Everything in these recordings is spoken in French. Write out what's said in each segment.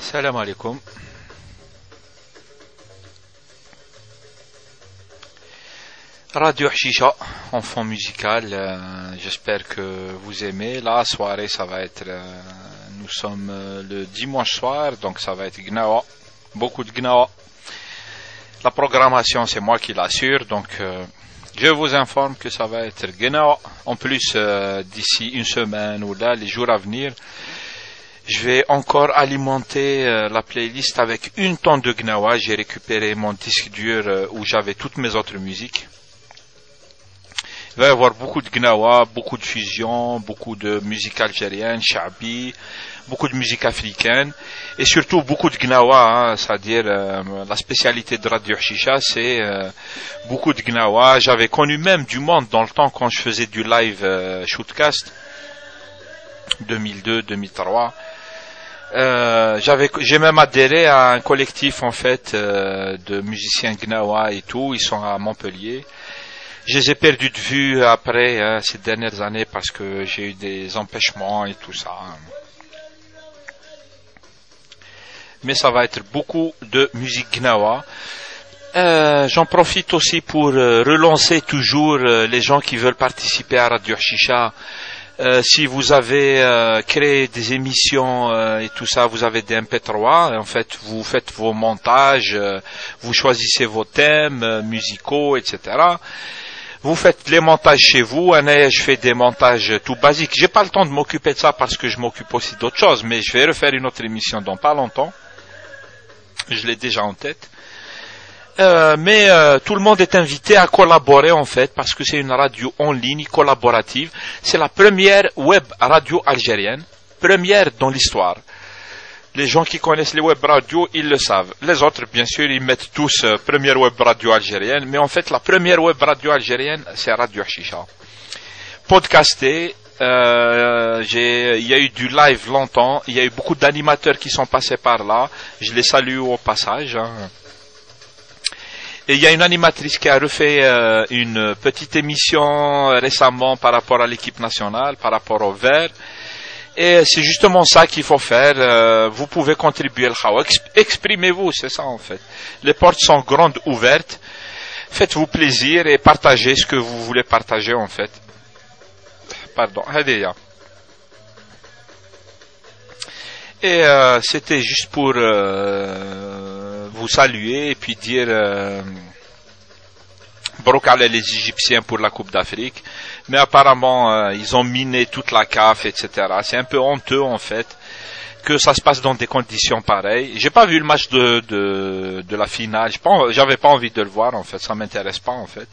Salam alaikum. Radio Shisha, en fond musical, j'espère que vous aimez. La soirée, ça va être, nous sommes le dimanche soir, donc ça va être Gnawa, beaucoup de Gnawa. La programmation, c'est moi qui l'assure, donc je vous informe que ça va être Gnawa. En plus, d'ici une semaine ou là, les jours à venir, je vais encore alimenter la playlist avec une tonne de Gnawa. J'ai récupéré mon disque dur où j'avais toutes mes autres musiques. Il va y avoir beaucoup de Gnawa, beaucoup de fusion, beaucoup de musique algérienne, Shabi, beaucoup de musique africaine et surtout beaucoup de Gnawa, c'est-à-dire la spécialité de Radio Shisha, c'est beaucoup de Gnawa. J'avais connu même du monde dans le temps quand je faisais du live shootcast 2002-2003. J'ai même adhéré à un collectif en fait de musiciens Gnawa et tout. Ils sont à Montpellier. Je les ai perdus de vue après ces dernières années parce que j'ai eu des empêchements et tout ça. Mais ça va être beaucoup de musique Gnawa. J'en profite aussi pour relancer toujours les gens qui veulent participer à Radio Shisha. Si vous avez créé des émissions et tout ça, vous avez des MP3, en fait, vous faites vos montages, vous choisissez vos thèmes musicaux, etc. Vous faites les montages chez vous. Je fais des montages tout basiques. J'ai pas le temps de m'occuper de ça parce que je m'occupe aussi d'autres choses, mais je vais refaire une autre émission dans pas longtemps. Je l'ai déjà en tête. Mais tout le monde est invité à collaborer en fait parce que c'est une radio en ligne collaborative. C'est la première web radio algérienne, première dans l'histoire. Les gens qui connaissent les web radios, ils le savent. Les autres, bien sûr, ils mettent tous première web radio algérienne, mais en fait la première web radio algérienne, c'est Radio Shisha. Podcasté. Il y a eu du live longtemps. Il y a eu beaucoup d'animateurs qui sont passés par là. Je les salue au passage. Et il y a une animatrice qui a refait une petite émission récemment par rapport à l'équipe nationale, par rapport au vert. Et c'est justement ça qu'il faut faire. Vous pouvez contribuer al khawa. Exprimez-vous, c'est ça en fait. Les portes sont grandes ouvertes. Faites-vous plaisir et partagez ce que vous voulez partager en fait. Pardon, Hadeya. Et c'était juste pour vous saluer et puis dire brocale les Égyptiens pour la Coupe d'Afrique. Mais apparemment, ils ont miné toute la CAF, etc. C'est un peu honteux en fait que ça se passe dans des conditions pareilles. J'ai pas vu le match de la finale. J'avais pas envie de le voir en fait. Ça m'intéresse pas en fait.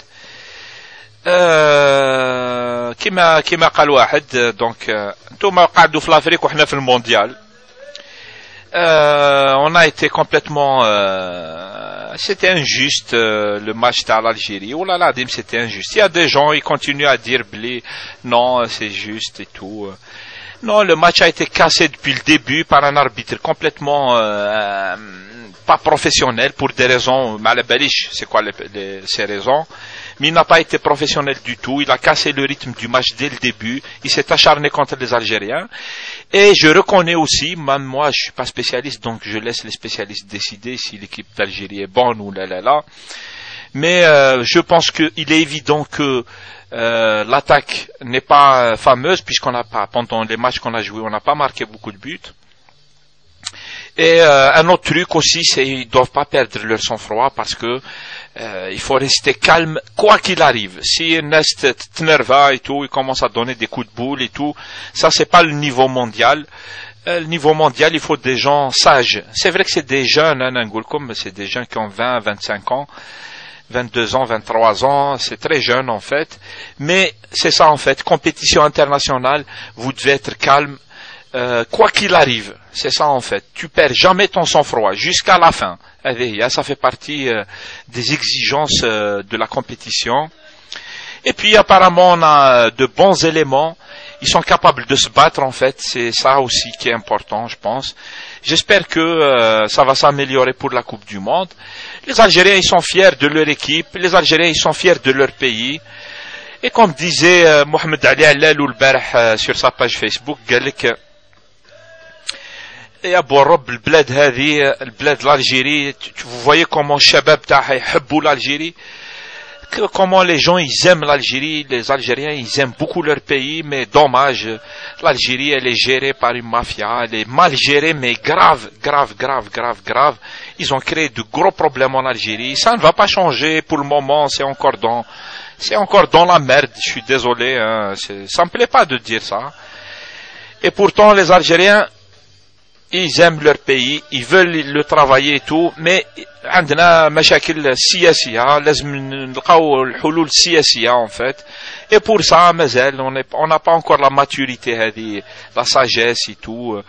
كما قال واحد donc انتم قعدوا في l'Afrique وحنا في المونديال. On a été complètement c'était injuste le match à l'Algérie. Oh là là, c'était injuste. Il y a des gens ils continuent à dire blé non, c'est juste et tout. Non, le match a été cassé depuis le début par un arbitre complètement pas professionnel pour des raisons malabaliches. C'est quoi ces raisons? Mais il n'a pas été professionnel du tout. Il a cassé le rythme du match dès le début. Il s'est acharné contre les Algériens. Et je reconnais aussi, même moi, je suis pas spécialiste, donc je laisse les spécialistes décider si l'équipe d'Algérie est bonne ou là. Mais je pense qu'il est évident que l'attaque n'est pas fameuse puisqu'on n'a pas, pendant les matchs qu'on a joués, on n'a pas marqué beaucoup de buts. Et un autre truc aussi, c'est qu'ils doivent pas perdre leur sang-froid parce que il faut rester calme quoi qu'il arrive. Si Nest Tnerva et tout, il commence à donner des coups de boule et tout, ça c'est pas le niveau mondial. Le niveau mondial, il faut des gens sages. C'est vrai que c'est des jeunes, mais c'est des gens qui ont 20, 25 ans. 22 ans, 23 ans, c'est très jeune en fait. Mais c'est ça en fait, compétition internationale, vous devez être calme. Quoi qu'il arrive, c'est ça en fait. Tu perds jamais ton sang-froid jusqu'à la fin. Ça fait partie des exigences de la compétition. Et puis apparemment on a de bons éléments. Ils sont capables de se battre en fait. C'est ça aussi qui est important, je pense. J'espère que ça va s'améliorer pour la Coupe du Monde. Les Algériens ils sont fiers de leur équipe. Les Algériens ils sont fiers de leur pays. Et comme disait Mohamed Ali Allalou le barh sur sa page Facebook, قال لك يا ابو الرب البلاد هذه البلاد l'Algérie vous voyez comment الشباب تاعها يحبوا l'Algérie comment les gens ils aiment l'Algérie, les Algériens ils aiment beaucoup leur pays, mais dommage, l'Algérie elle est gérée par une mafia, elle est mal gérée mais grave. Ils ont créé de gros problèmes en Algérie, ça ne va pas changer pour le moment, c'est encore dans la merde, je suis désolé, hein, ça me plaît pas de dire ça. Et pourtant les Algériens ils aiment leur pays, ils veulent le travailler et tout, mais عندنا مشاكل سياسية لازم نلقاو الحلول السياسية en fait. Et pour ça مازال on n'a pas encore la maturité هذه, la sagesse et tout,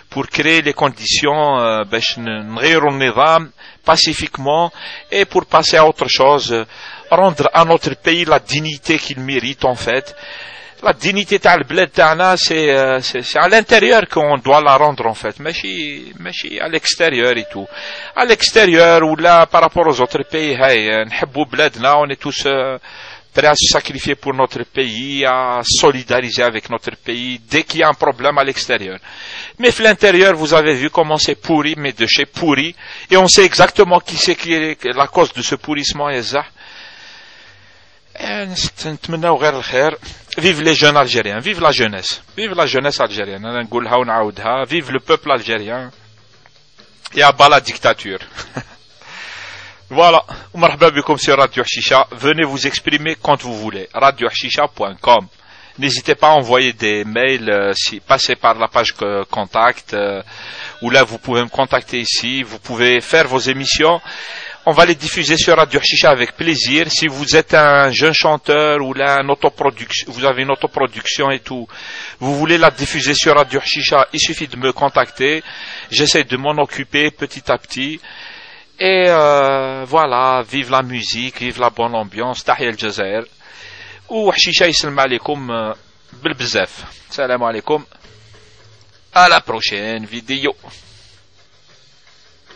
pour créer les conditions باش نغيروا النظام pacifiquement et pour passer à autre chose, rendre à notre pays la dignité qu'il mérite en fait. La dignité تاع البلاد تاعنا c'est à l'intérieur qu'on doit la rendre en fait, ماشي à l'extérieur et tout. À l'extérieur ou là par rapport aux autres pays, هاي نحبوا بلادنا, on est tous prêts à se sacrifier pour notre pays, à solidariser avec notre pays dès qu'il y a un problème à l'extérieur. Mais à l'intérieur, vous avez vu comment c'est pourri, mais de chez pourri, et on sait exactement qui est la cause de ce pourrissement. نتمناو غير الخير. Vive les jeunes algériens, vive la jeunesse algérienne. أنا نقولها ونعاودها, vive le peuple algérien et à bas la dictature. Voilà, ومرحبا بكم sur Radio Hashisha. Venez vous exprimer quand vous voulez. radiohashisha.com. N'hésitez pas à envoyer des mails, passez par la page contact, ou là vous pouvez me contacter ici, vous pouvez faire vos émissions. On va les diffuser sur Radio Hashisha avec plaisir. Si vous êtes un jeune chanteur ou là vous avez une autoproduction et tout, vous voulez la diffuser sur Radio Hashisha, il suffit de me contacter. J'essaie de m'en occuper petit à petit. Et voilà, vive la musique, vive la bonne ambiance. Tahia al-Jazair. Ou Hashisha يسلم عليكم بالبزاف. Salam alaikum. À la prochaine vidéo.